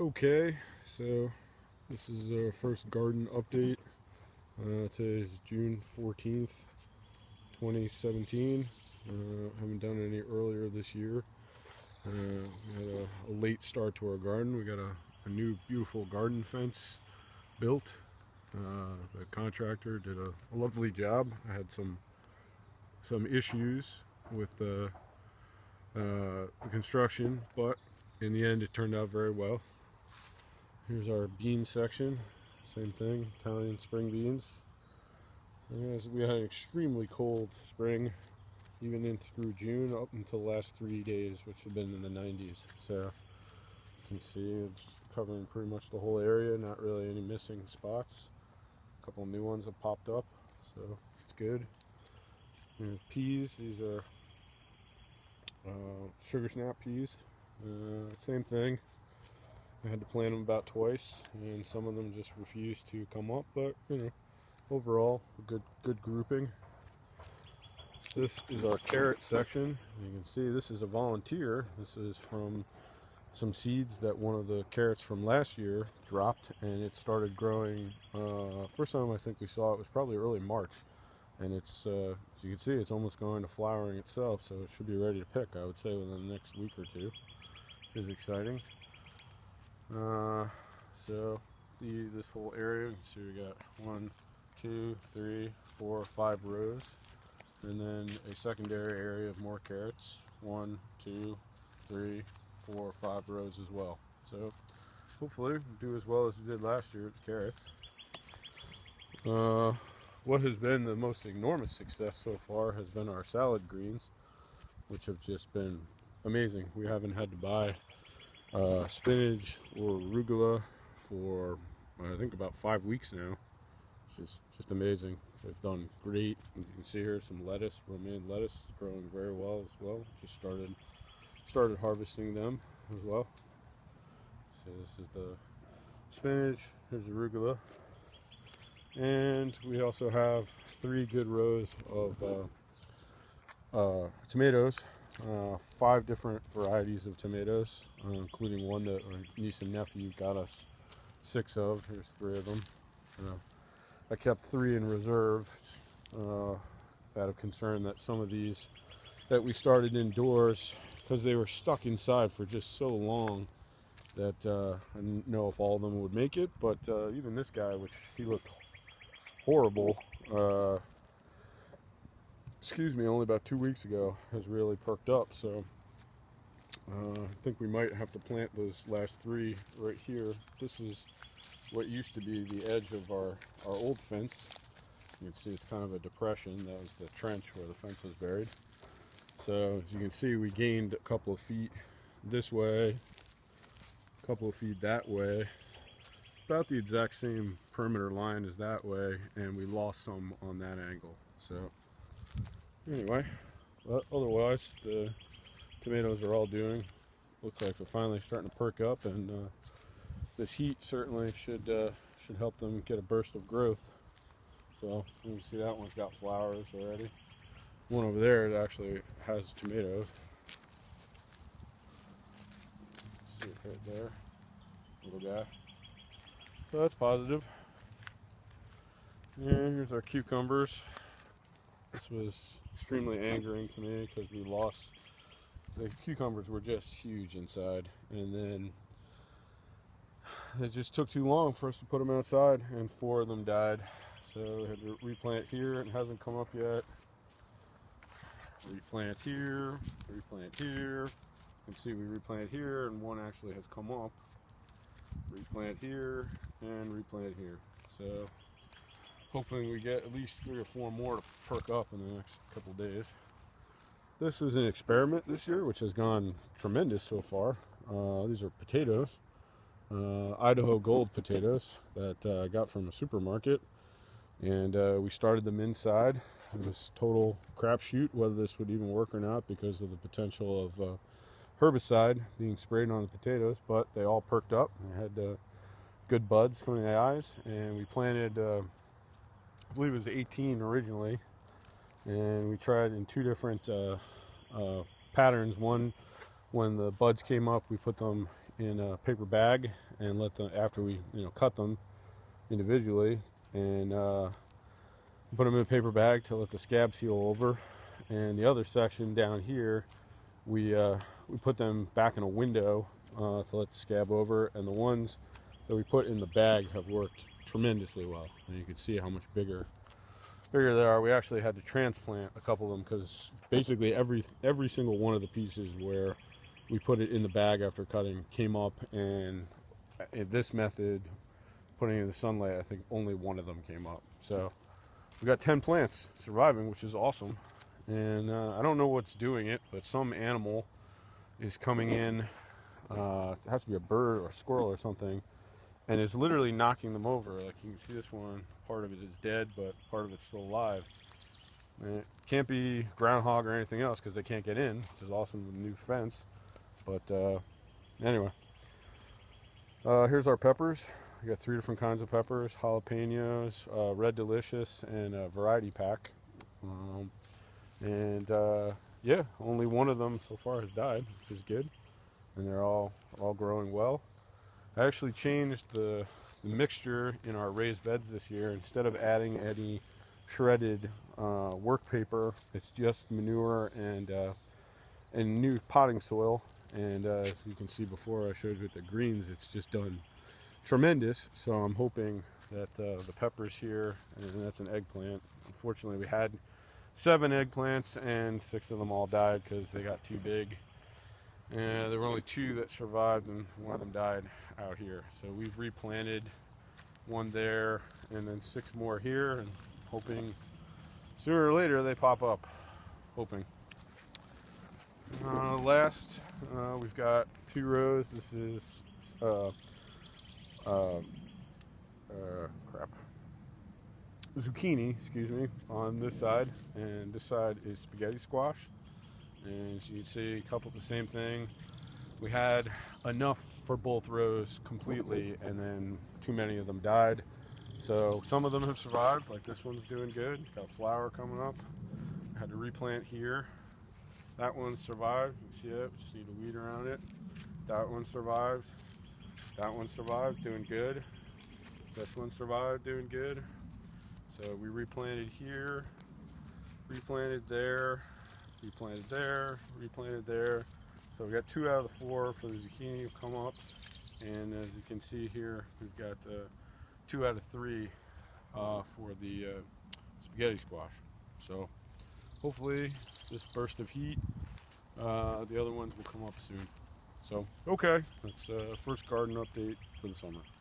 Okay, so this is our first garden update. Today is June 14th, 2017. Haven't done any earlier this year. We had a late start to our garden. We got a new beautiful garden fence built. The contractor did a lovely job. I had some issues with the construction, but in the end it turned out very well. Here's our bean section. Same thing, Italian spring beans. Yes, we had an extremely cold spring, even in through June, up until the last 3 days, which have been in the 90s. So you can see it's covering pretty much the whole area, not really any missing spots. A couple new ones have popped up, so it's good. And peas, these are sugar snap peas. Same thing. I had to plant them about twice, and some of them just refused to come up, but overall, a good grouping. This is our carrot section. You can see this is a volunteer. This is from some seeds that one of the carrots from last year dropped, and it started growing. First time I think we saw it was probably early March, and it's as you can see, it's almost going to flowering itself, so it should be ready to pick, I would say, within the next week or two, which is exciting. So this whole area, you can see we got 1, 2, 3, 4, 5 rows, and then a secondary area of more carrots. 1, 2, 3, 4, 5 rows as well. So hopefully we'll do as well as we did last year with the carrots. What has been the most enormous success so far has been our salad greens, which have just been amazing. We haven't had to buy spinach or arugula for I think about 5 weeks now. It's just amazing. They've done great. As you can see here, some lettuce, romaine lettuce, is growing very well as well. Just started harvesting them as well. So this is the spinach. Here's arugula, and we also have 3 good rows of tomatoes. 5 different varieties of tomatoes, including one that our niece and nephew got us 6 of. Here's 3 of them. I kept 3 in reserve out of concern that some of these that we started indoors, because they were stuck inside for just so long, that I didn't know if all of them would make it. But even this guy, which he looked horrible, only about 2 weeks ago, has really perked up. So I think we might have to plant those last 3 right here. This is what used to be the edge of our old fence. You can see it's kind of a depression. That was the trench where the fence was buried. So as you can see, we gained a couple of feet this way, a couple of feet that way, about the exact same perimeter line as that way, and we lost some on that angle. So anyway, but otherwise the tomatoes are all doing. Looks like they're finally starting to perk up, and this heat certainly should help them get a burst of growth. So you can see that one's got flowers already. One over there, it actually has tomatoes. Let's see it right there, little guy. So that's positive. And here's our cucumbers. This was extremely angering to me because we lost. The cucumbers were just huge inside, and then it just took too long for us to put them outside, and 4 of them died. So we had to replant here. It hasn't come up yet. Replant here, replant here. You can see we replant here, and 1 actually has come up. Replant here, and replant here. So hoping we get at least 3 or 4 more to perk up in the next couple days. This is an experiment this year, which has gone tremendous so far. These are potatoes, Idaho Gold potatoes that I got from a supermarket, and we started them inside. It was total crapshoot whether this would even work or not because of the potential of herbicide being sprayed on the potatoes, but they all perked up. They had good buds coming in the eyes, and we planted, I believe it was 18 originally, and we tried in 2 different patterns. One, when the buds came up, we put them in a paper bag and let them, after we cut them individually, and put them in a paper bag to let the scab seal over. And the other section down here, we put them back in a window to let the scab over. And the ones that we put in the bag have worked tremendously well. And you can see how much bigger they are. We actually had to transplant a couple of them because basically every single one of the pieces where we put it in the bag after cutting came up, and in this method, putting it in the sunlight, I think only one of them came up. So we got 10 plants surviving, which is awesome. And I don't know what's doing it, but some animal is coming in. It has to be a bird or a squirrel or something, and it's literally knocking them over. Like you can see, this one, part of it is dead, but part of it's still alive. And it can't be groundhog or anything else because they can't get in, which is awesome with the new fence. But anyway, here's our peppers. We got 3 different kinds of peppers: jalapenos, red delicious, and a variety pack. Yeah, only one of them so far has died, which is good, and they're all growing well. I actually changed the mixture in our raised beds this year. Instead of adding any shredded work paper, it's just manure and new potting soil. And as you can see before, I showed you with the greens, it's just done tremendous. So I'm hoping that the peppers here, and that's an eggplant. Unfortunately, we had 7 eggplants and 6 of them all died because they got too big. And there were only 2 that survived, and one of them died out here. So we've replanted 1 there and then 6 more here, and hoping sooner or later they pop up. Hoping. Last, we've got 2 rows. This is zucchini, excuse me, on this side, and this side is spaghetti squash. And as you can see, a couple the same thing. We had enough for both rows completely, and then too many of them died. So some of them have survived, like this one's doing good. It's got flower coming up. I had to replant here. That one survived. You see it? Just need a weed around it. That one survived. That one survived, doing good. This one survived, doing good. So we replanted here, replanted there, replanted there, replanted there. So we got 2 out of the 4 for the zucchini have come up, and as you can see here, we've got 2 out of 3 for the spaghetti squash. So hopefully this burst of heat, the other ones will come up soon. So okay, that's first garden update for the summer.